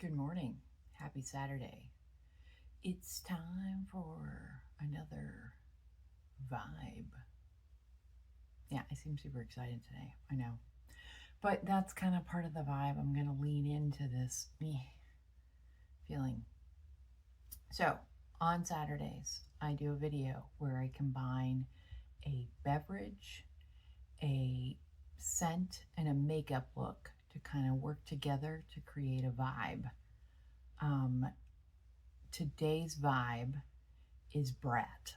Good morning. Happy Saturday. It's time for another vibe. Yeah, I seem super excited today. I know. But that's kind of part of the vibe. I'm going to lean into this feeling. So, on Saturdays, I do a video where I combine a beverage, a scent, and a makeup look to kind of work together to create a vibe. Today's vibe is brat.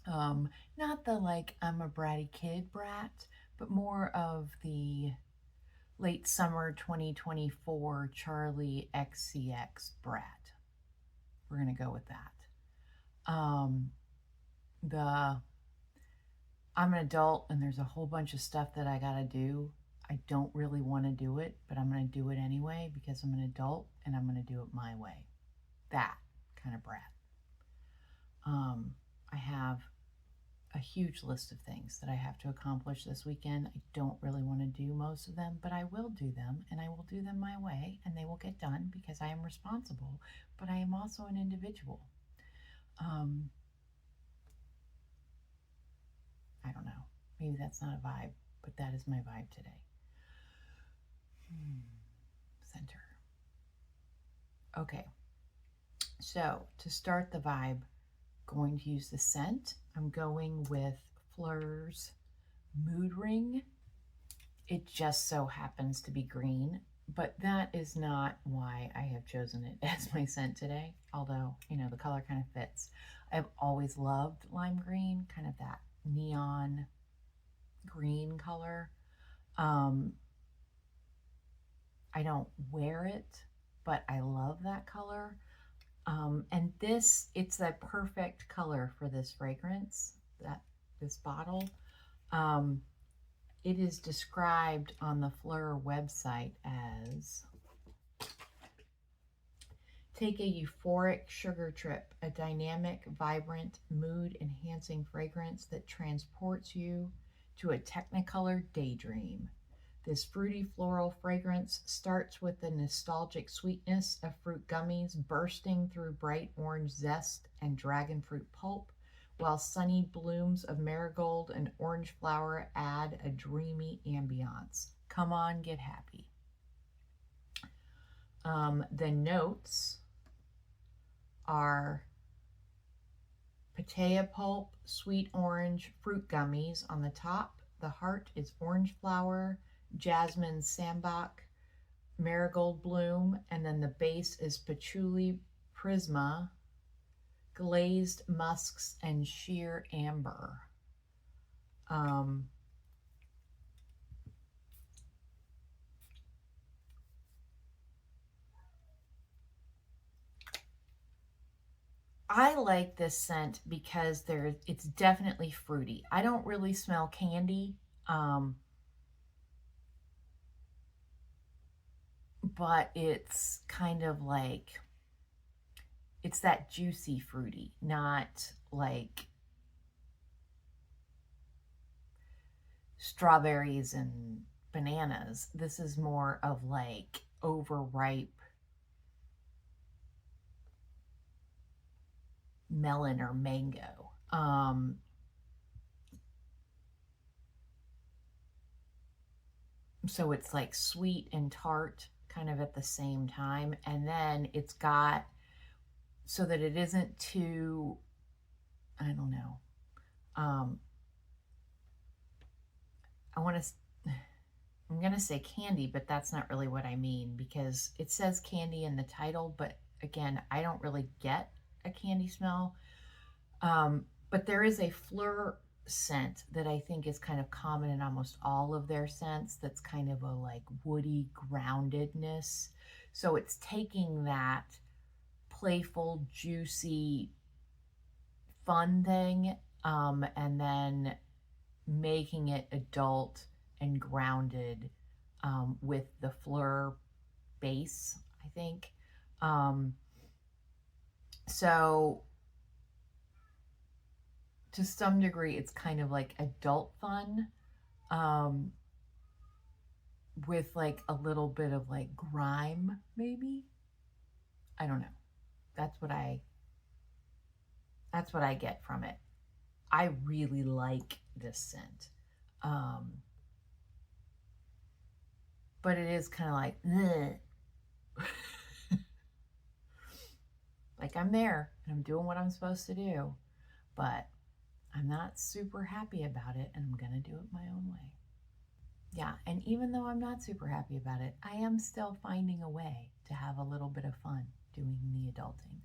Not the like I'm a bratty kid brat, but more of the late summer 2024 Charlie XCX brat. We're gonna go with that. I'm an adult and there's a whole bunch of stuff that I gotta do. I don't really want to do it, but I'm gonna do it anyway because I'm an adult and I'm gonna do it my way. That kind of brat. I have a huge list of things that I have to accomplish this weekend. I don't really want to do most of them, but I will do them, and I will do them my way, and they will get done because I am responsible, but I am also an individual. I don't know. Maybe that's not a vibe, but that is my vibe today. Center. Okay. So to start the vibe, going to use the scent. I'm going with Phlur's Mood Ring. It just so happens to be green, but that is not why I have chosen it as my scent today, although, you know, the color kind of fits. I've always loved lime green, kind of that neon green color. I don't wear it, but I love that color. And it's the perfect color for this fragrance, this bottle. It is described on the Phlur website as take a euphoric sugar trip, a dynamic, vibrant, mood-enhancing fragrance that transports you to a technicolor daydream. This fruity floral fragrance starts with the nostalgic sweetness of fruit gummies bursting through bright orange zest and dragon fruit pulp, while sunny blooms of marigold and orange flower add a dreamy ambiance. Come on, get happy. The notes are pitaya pulp, sweet orange, fruit gummies on the top. The heart is orange flower, jasmine sambac, marigold bloom, and then the base is patchouli prisma, glazed musks, and sheer amber. I like this scent because it's definitely fruity. I don't really smell candy, but it's kind of like, it's that juicy fruity, not like strawberries and bananas. This is more of like overripe melon or mango. So it's like sweet and tart kind of at the same time. And then it's got, so that it isn't too, I don't know. I'm going to say candy, but that's not really what I mean because it says candy in the title, but again, I don't really get a candy smell. But there is a Phlur scent that I think is kind of common in almost all of their scents that's kind of a like woody groundedness. So it's taking that playful, juicy, fun thing and then making it adult and grounded with the Phlur base, I think. So to some degree, it's kind of like adult fun. with like a little bit of like grime, maybe. I don't know. That's what I get from it. I really like this scent. But it is kind of like, like I'm there and I'm doing what I'm supposed to do, but I'm not super happy about it, and I'm going to do it my own way. Yeah, and even though I'm not super happy about it, I am still finding a way to have a little bit of fun doing the adulting.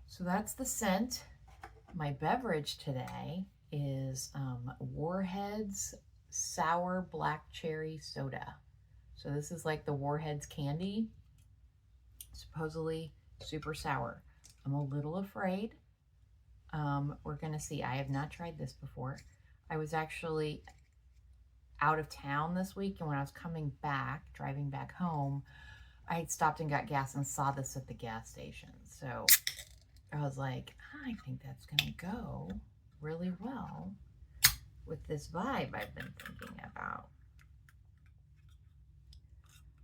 So that's the scent. My beverage today is Warheads Sour Cherry Soda. So this is like the Warheads candy, supposedly super sour. I'm a little afraid. We're going to see. I have not tried this before. I was actually out of town this week, and when I was coming back, driving back home, I had stopped and got gas and saw this at the gas station. So I was like, I think that's going to go really well with this vibe I've been thinking about.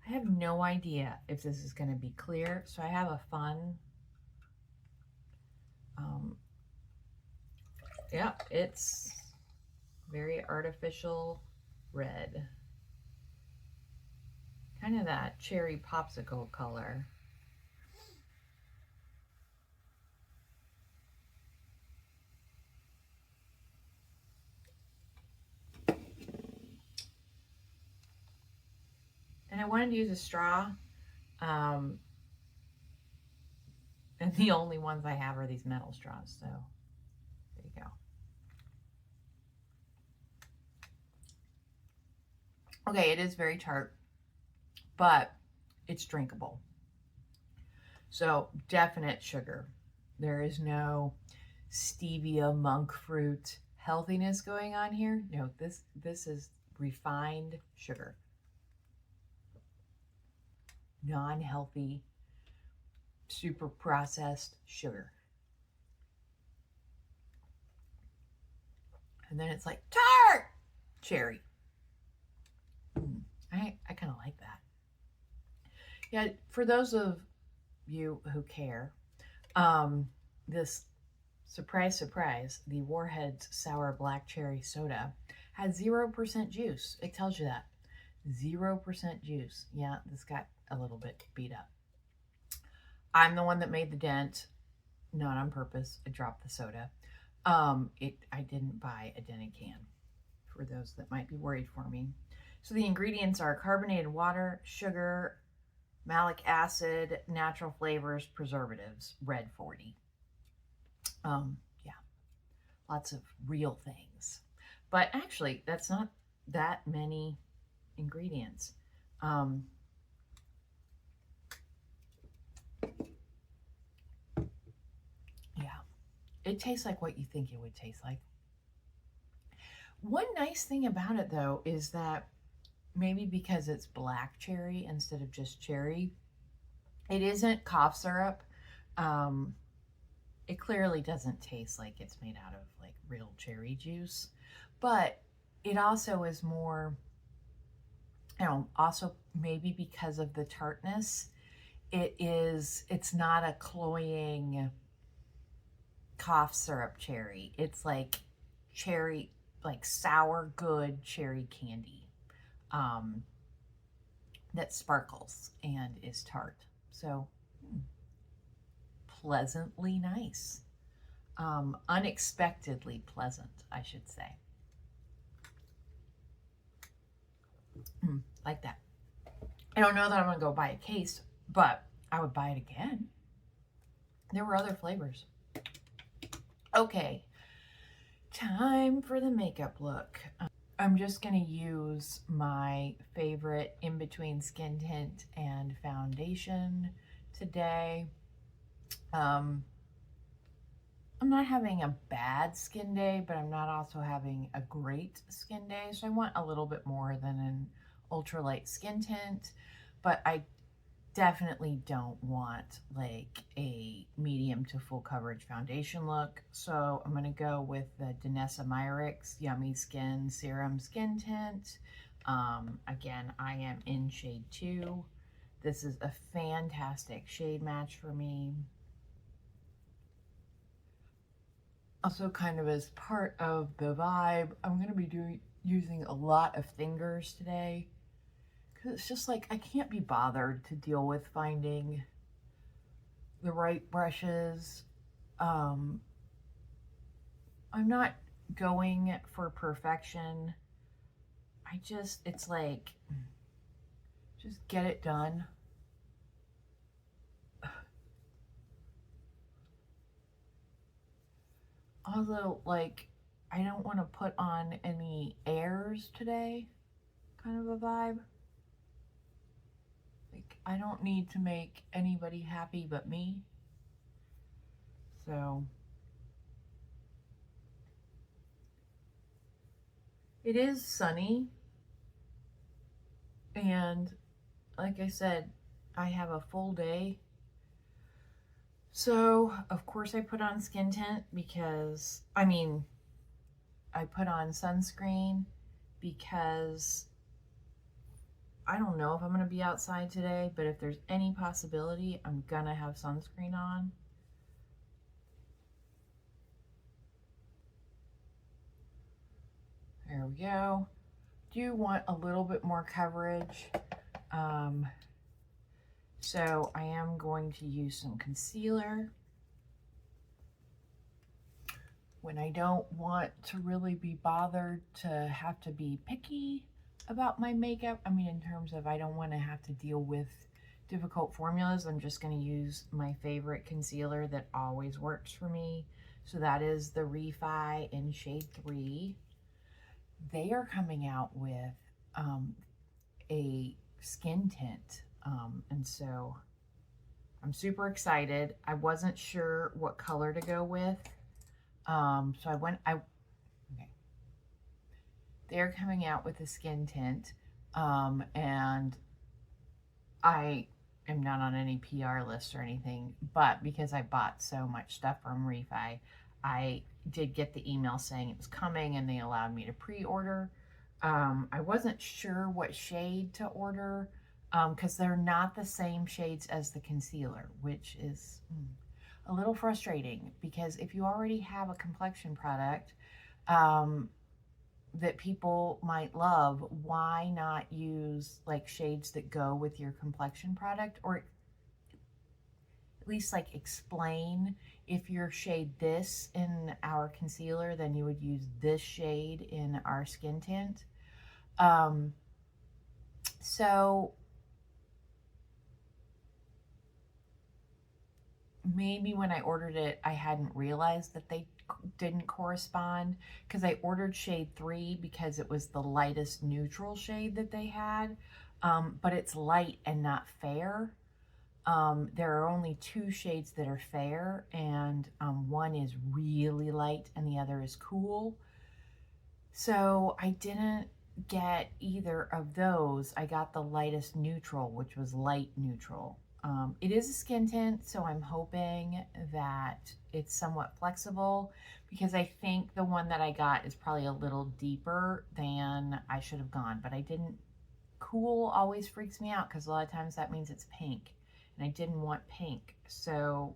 I have no idea if this is going to be clear, so I have a fun, yeah, it's very artificial red. Kind of that cherry popsicle color. And I wanted to use a straw. And the only ones I have are these metal straws. So there you go. Okay, it is very tart, but it's drinkable. So definite sugar. There is no stevia, monk fruit healthiness going on here. No, this is refined sugar. Non-healthy, super processed sugar. And then it's like tart cherry. I kind of like that. Yeah, for those of you who care, this surprise, surprise, the Warheads Sour Cherry Soda has 0% juice. It tells you that. 0% juice. Yeah, this got a little bit beat up. I'm the one that made the dent, not on purpose. I dropped the soda. I didn't buy a dented can, for those that might be worried for me. So the ingredients are carbonated water, sugar, malic acid, natural flavors, preservatives, red 40. Yeah, lots of real things. But actually, that's not that many ingredients. Yeah, it tastes like what you think it would taste like. One nice thing about it, though, is that maybe because it's black cherry instead of just cherry, it isn't cough syrup. It clearly doesn't taste like it's made out of like real cherry juice, but it also is more, also maybe because of the tartness, it's not a cloying cough syrup cherry. It's like cherry, like sour, good cherry candy that sparkles and is tart. So pleasantly nice. Unexpectedly pleasant, I should say. Like that. I don't know that I'm going to go buy a case, but I would buy it again. There were other flavors. Okay, time for the makeup look. I'm just going to use my favorite in-between skin tint and foundation today. I'm not having a bad skin day, but I'm not also having a great skin day. So I want a little bit more than an ultralight skin tint, but I definitely don't want like a medium to full coverage foundation look. So I'm going to go with the Danessa Myricks Yummy Skin Serum Skin Tint. Again, I am in shade 2. This is a fantastic shade match for me. Also, kind of as part of the vibe, I'm going to be using a lot of fingers today. Because it's just like I can't be bothered to deal with finding the right brushes. I'm not going for perfection. It's like, just get it done. Although, like, I don't want to put on any airs today, kind of a vibe. Like, I don't need to make anybody happy but me. So, it is sunny. And, like I said, I have a full day. So, of course, I put on skin tint because, I put on sunscreen because I don't know if I'm going to be outside today, but if there's any possibility, I'm going to have sunscreen on. There we go. Do want a little bit more coverage. So I am going to use some concealer when I don't want to really be bothered to have to be picky about my makeup. In terms of I don't want to have to deal with difficult formulas. I'm just going to use my favorite concealer that always works for me. So that is the Refi in shade 3. They are coming out with a skin tint. And so I'm super excited. I wasn't sure what color to go with. So okay. They're coming out with a skin tint. And I am not on any PR list or anything, but because I bought so much stuff from Refi, I did get the email saying it was coming and they allowed me to pre-order. I wasn't sure what shade to order because they're not the same shades as the concealer, which is a little frustrating because if you already have a complexion product that people might love, why not use like shades that go with your complexion product, or at least like explain if you're shade this in our concealer, then you would use this shade in our skin tint. So maybe when I ordered it, I hadn't realized that they didn't correspond because I ordered shade 3 because it was the lightest neutral shade that they had, but it's light and not fair. There are only 2 shades that are fair, and one is really light and the other is cool. So I didn't get either of those. I got the lightest neutral, which was light neutral. It is a skin tint, so I'm hoping that it's somewhat flexible because I think the one that I got is probably a little deeper than I should have gone, but I didn't. Cool always freaks me out because a lot of times that means it's pink, and I didn't want pink, so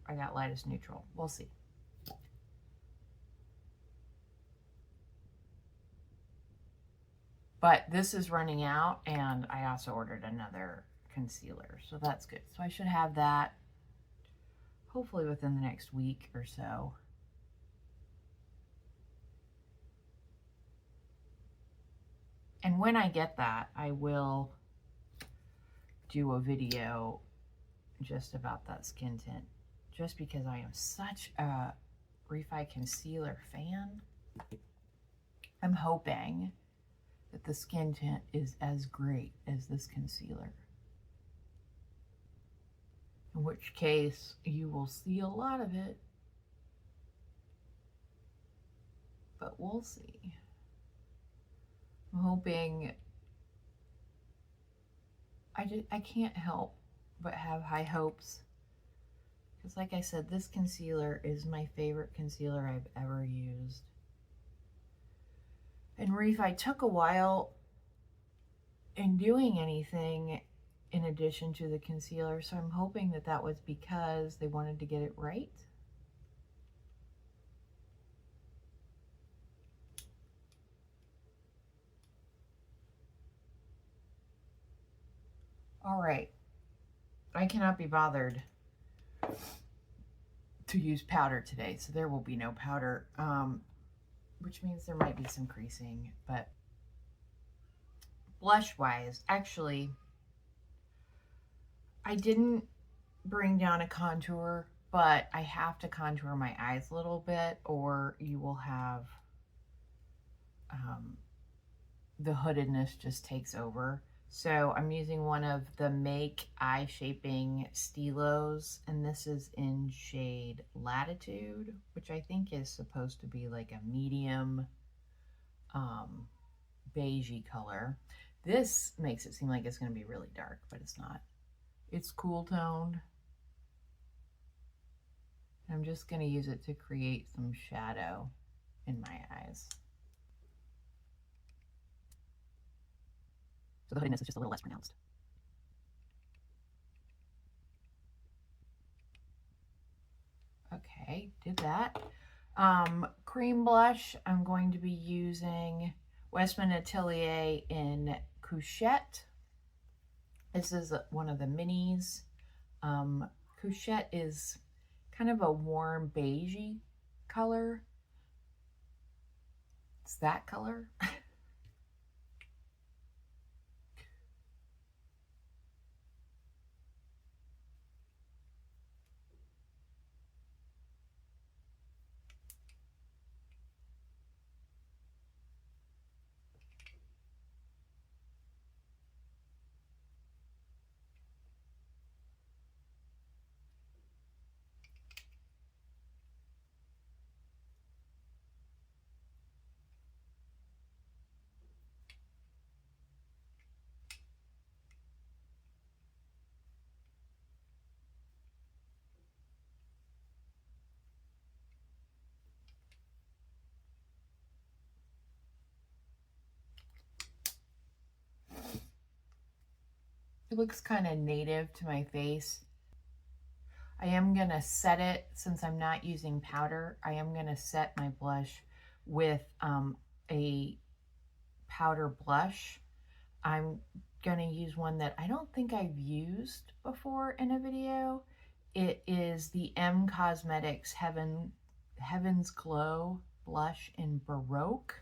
I got lightest neutral. We'll see. But this is running out, and I also ordered another concealer, so that's good. So I should have that hopefully within the next week or so. And when I get that, I will do a video just about that skin tint, just because I am such a Refi concealer fan. I'm hoping that the skin tint is as great as this concealer. In which case, you will see a lot of it. But we'll see. I'm hoping... I can't help but have high hopes. Because like I said, this concealer is my favorite concealer I've ever used. And Reef, I took a while in doing anything in addition to the concealer, so I'm hoping that that was because they wanted to get it right. All right, I cannot be bothered to use powder today, so there will be no powder, which means there might be some creasing, but blush wise, actually, I didn't bring down a contour, but I have to contour my eyes a little bit or you will have the hoodedness just takes over. So I'm using one of the Make Eye Shaping Stilos, and this is in shade Latitude, which I think is supposed to be like a medium beigey color. This makes it seem like it's going to be really dark, but it's not. It's cool toned. I'm just going to use it to create some shadow in my eyes. So the hoodiness is just a little less pronounced. Okay, did that. Cream blush, I'm going to be using Westman Atelier in Couchette. This is one of the minis. Couchette is kind of a warm beigey color. It's that color. It looks kind of native to my face. I am going to set it, since I'm not using powder, I am going to set my blush with a powder blush. I'm going to use one that I don't think I've used before in a video. It is the M Cosmetics Heaven's Glow blush in Baroque.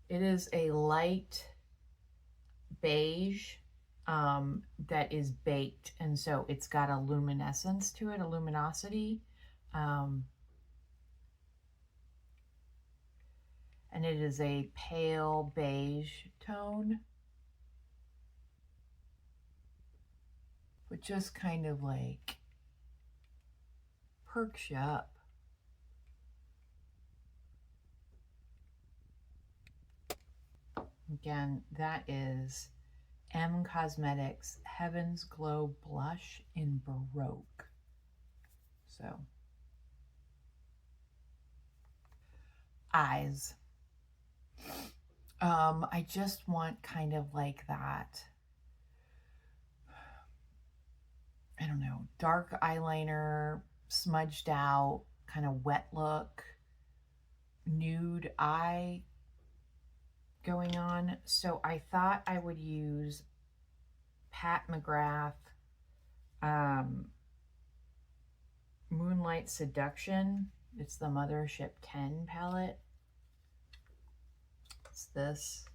It is a light beige that is baked, and so it's got a luminescence to it, a luminosity. And it is a pale beige tone, but just kind of like perks you up. Again, that is M Cosmetics Heaven's Glow Blush in Baroque. So, eyes. I just want kind of like that, I don't know, dark eyeliner, smudged out, kind of wet look, nude eye going on. So I thought I would use Pat McGrath Moonlight Seduction. It's the Mothership 10 palette. It's this.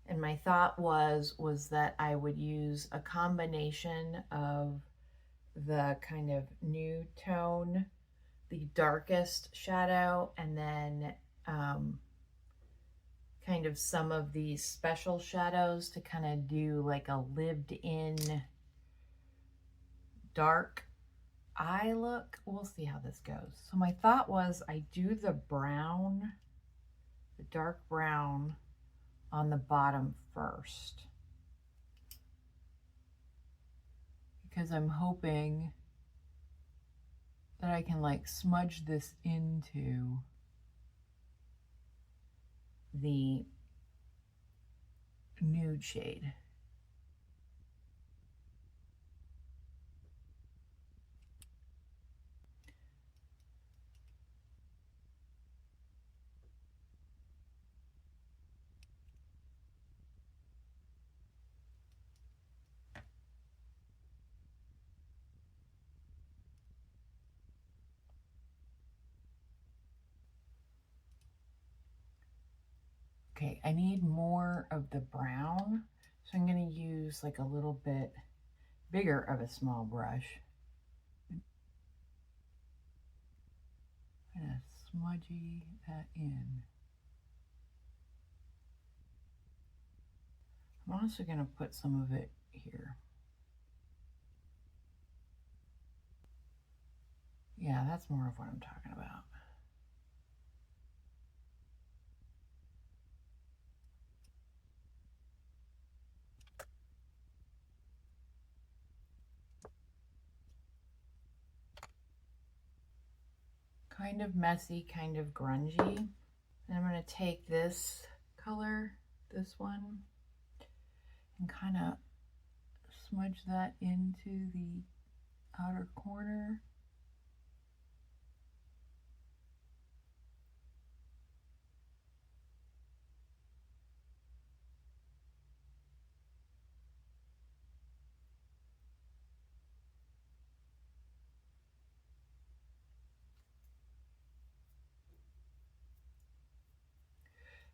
And my thought was that I would use a combination of the kind of nude tone, the darkest shadow, and then kind of some of these special shadows to kind of do like a lived in dark eye look. We'll see how this goes. So my thought was I do the brown, the dark brown on the bottom first, because I'm hoping that I can like smudge this into the nude shade. Okay, I need more of the brown, so I'm going to use like a little bit bigger of a small brush. I'm going to smudgy that in. I'm also going to put some of it here. Yeah, that's more of what I'm talking about. Kind of messy, kind of grungy. And I'm going to take this color, this one, and kind of smudge that into the outer corner.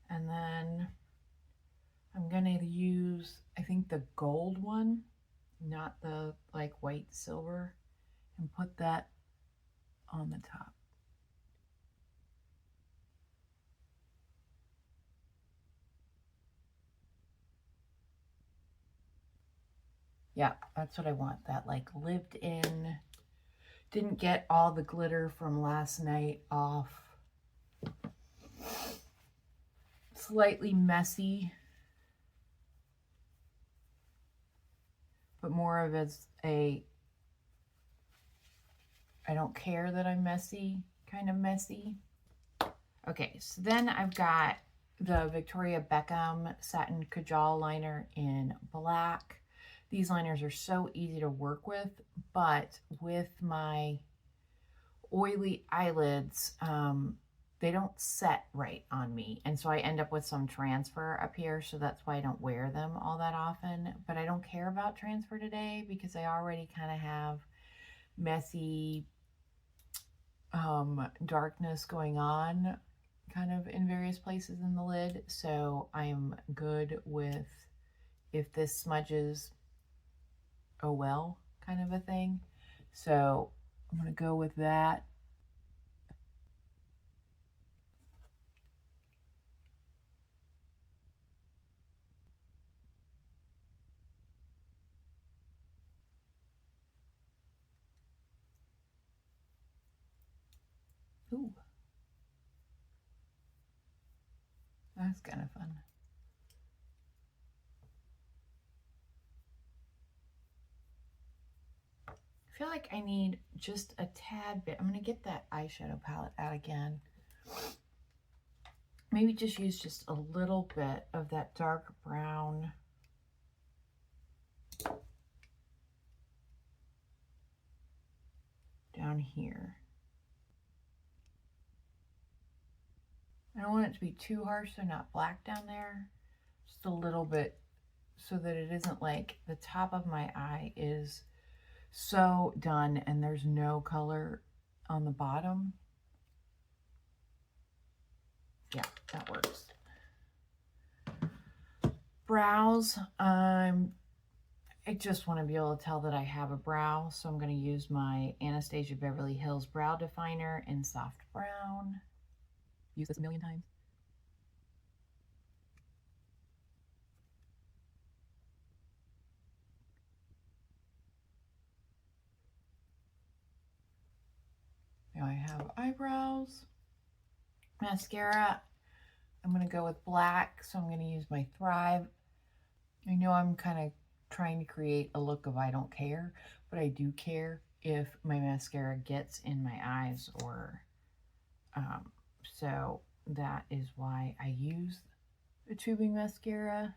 And then I'm going to use, I think, the gold one, not the like white silver, and put that on the top. Yeah, that's what I want. That like lived in, didn't get all the glitter from last night off. Slightly messy, but more of it's a I don't care that I'm messy, kind of messy. Okay, so then I've got the Victoria Beckham Satin Kajal Liner in black. These liners are so easy to work with, but with my oily eyelids, they don't set right on me. And so I end up with some transfer up here, so that's why I don't wear them all that often. But I don't care about transfer today because I already kind of have messy darkness going on kind of in various places in the lid. So I am good with if this smudges, oh well, kind of a thing. So I'm going to go with that. Ooh. That's kind of fun. I feel like I need just a tad bit. I'm going to get that eyeshadow palette out again. Maybe just use just a little bit of that dark brown. Down here. I don't want it to be too harsh, so not black down there. Just a little bit so that it isn't like the top of my eye is so done and there's no color on the bottom. Yeah, that works. Brows, I just want to be able to tell that I have a brow, so I'm going to use my Anastasia Beverly Hills Brow Definer in soft brown. Use this a million times. Now I have eyebrows. Mascara, I'm going to go with black, so I'm going to use my Thrive. I know I'm kind of trying to create a look of I don't care, but I do care if my mascara gets in my eyes, or so that is why I use a tubing mascara.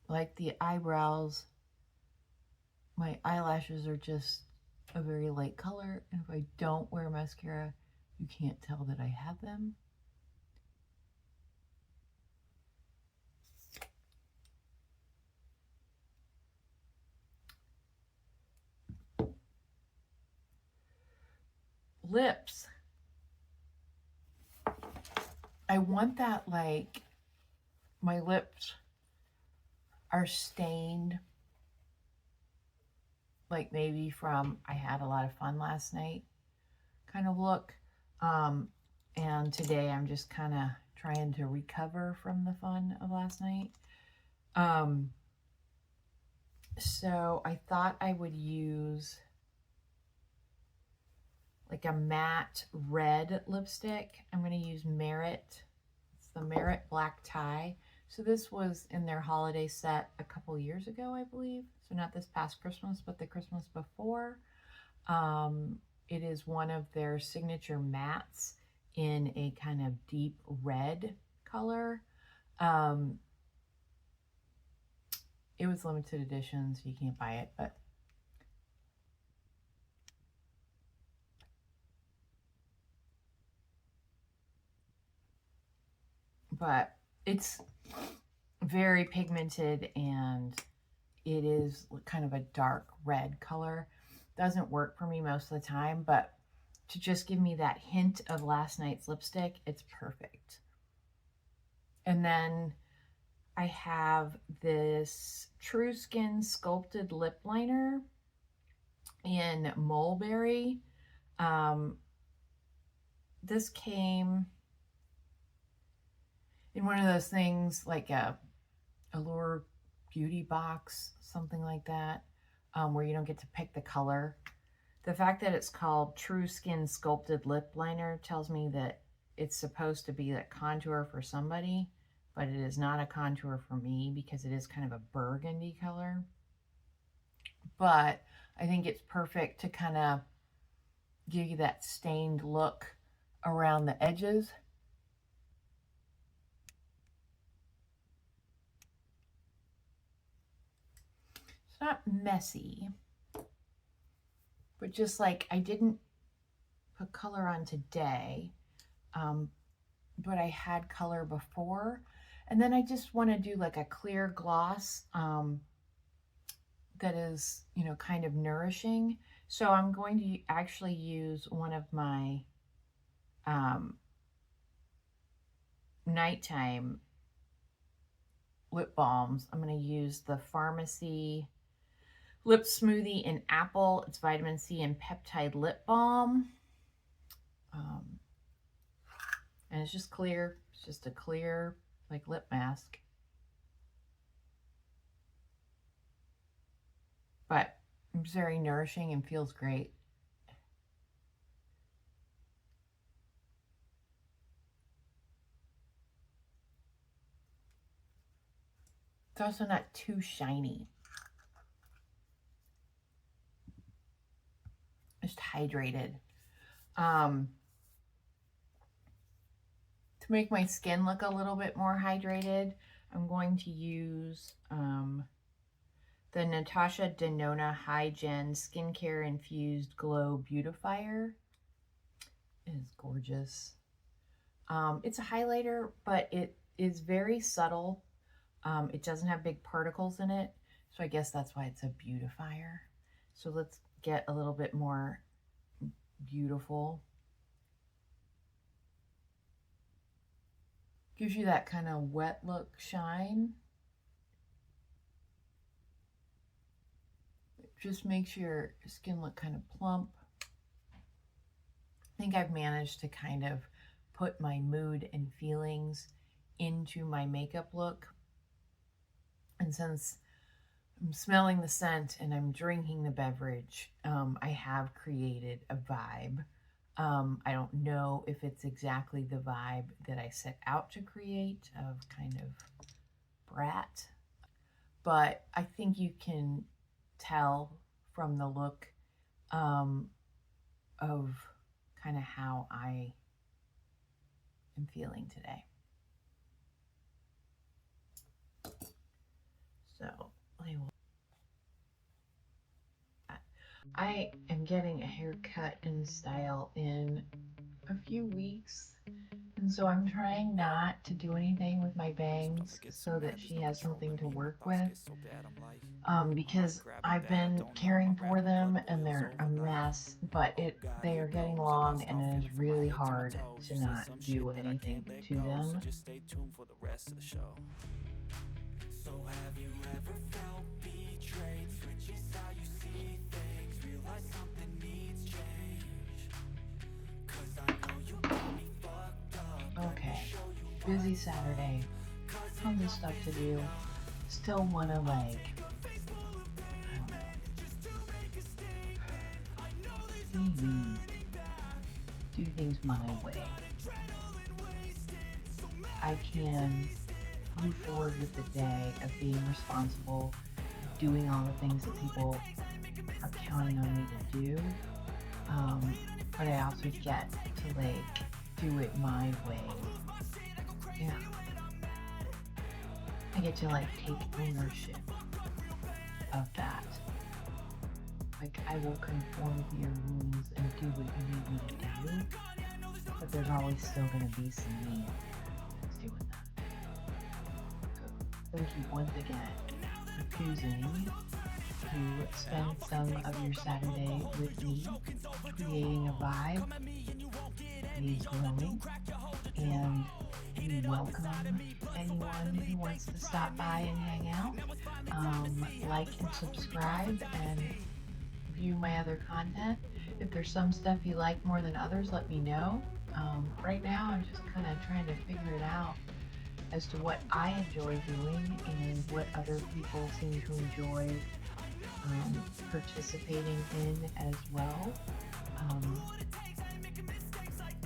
Like the eyebrows, my eyelashes are just a very light color, and if I don't wear mascara, you can't tell that I have them. Lips. I want that, like, my lips are stained, like maybe from I had a lot of fun last night kind of look. And today I'm just kind of trying to recover from the fun of last night. So I thought I would use like a matte red lipstick. I'm going to use Merit. It's the Merit Black Tie. So this was in their holiday set a couple years ago, I believe. So not this past Christmas, but the Christmas before. It is one of their signature mattes in a kind of deep red color. It was limited edition, so you can't buy it, but it's very pigmented, and it is kind of a dark red color. Doesn't work for me most of the time, but to just give me that hint of last night's lipstick, it's perfect. And then I have this True Skin Sculpted Lip Liner in Mulberry. This came in one of those things like a Allure beauty box, something like that, where you don't get to pick the color. The fact that it's called True Skin Sculpted Lip Liner tells me that it's supposed to be a contour for somebody, but it is not a contour for me because it is kind of a burgundy color. But I think it's perfect to kind of give you that stained look around the edges. It's not messy, but just like I didn't put color on today, but I had color before. And then I just want to do like a clear gloss that is, you know, kind of nourishing. So I'm going to actually use one of my nighttime lip balms. I'm going to use the Pharmacy Lip Smoothie in Apple. It's vitamin C and peptide lip balm. And it's just clear. It's just a clear, like, lip mask. But it's very nourishing and feels great. It's also not too shiny. Just hydrated. To make my skin look a little bit more hydrated, I'm going to use the Natasha Denona Hygen Skincare Infused Glow Beautifier. It is gorgeous. It's a highlighter, but it is very subtle. It doesn't have big particles in it, so I guess that's why it's a beautifier. So let's get a little bit more beautiful. Gives you that kind of wet look shine. It just makes your skin look kind of plump. I think I've managed to kind of put my mood and feelings into my makeup look. And since I'm smelling the scent and I'm drinking the beverage, I have created a vibe. I don't know if it's exactly the vibe that I set out to create of kind of brat, but I think you can tell from the look of kind of how I am feeling today. So I am getting a haircut and style in a few weeks, and so I'm trying not to do anything with my bangs so that she has something to work with, because I've been caring for them and they're a mess, but they are getting long and it is really hard to not do anything to them. So have you ever felt betrayed? Switches how you see things, realize something needs change. 'Cause I know you got me fucked up. Okay, busy Saturday, tons of stuff to do, still wanna do things my way. I can move forward with the day of being responsible, doing all the things that people are counting on me to do, but I also get to do it my way. Yeah, I get to take ownership of that. I will conform to your rules and do what you need me to do, but there's always still going to be some me that's doing that. So thank you once again for choosing to spend some of your Saturday with me, creating a vibe that is growing, and we welcome anyone who wants to stop by and hang out. Like and subscribe and view my other content. If there's some stuff you like more than others, let me know. Right now I'm just kind of trying to figure it out as to what I enjoy doing and what other people seem to enjoy participating in as well.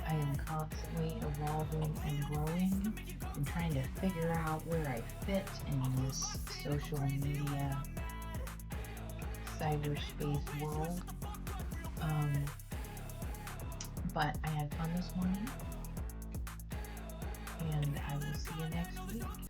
I am constantly evolving and growing and trying to figure out where I fit in this social media cyberspace world. But I had fun this morning, and I will see you next week.